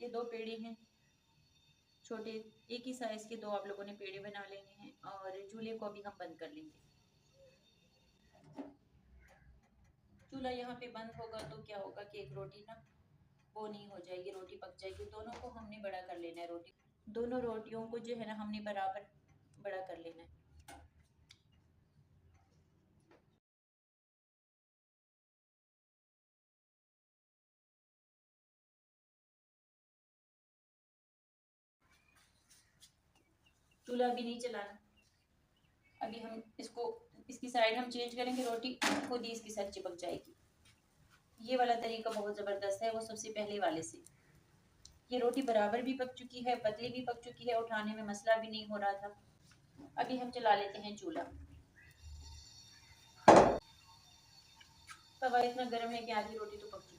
ये 2 पेड़े हैं छोटे, एक ही साइज़ के 2 आप लोगों ने पेड़े बना लेने हैं और चूल्हे को अभी हम बंद कर लेंगे। चूल्हा यहाँ पे बंद होगा तो क्या होगा कि एक रोटी ना वो नहीं हो जाएगी, रोटी पक जाएगी। दोनों को हमने बड़ा कर लेना है, रोटी दोनों रोटियों को जो है ना हमने बराबर बड़ा कर लेना है। चूल्हा भी नहीं चलाना, अभी हम इसकी साइड हम चेंज करेंगे, रोटी खुद ही इसके साथ चिपक जाएगी। ये वाला तरीका बहुत ज़बरदस्त है, वो सबसे पहले वाले से। ये रोटी बराबर भी पक चुकी है, पतली भी पक चुकी है, उठाने में मसला भी नहीं हो रहा था। अभी हम चला लेते हैं चूल्हा। तवा इतना गर्म है कि आधी रोटी तो पक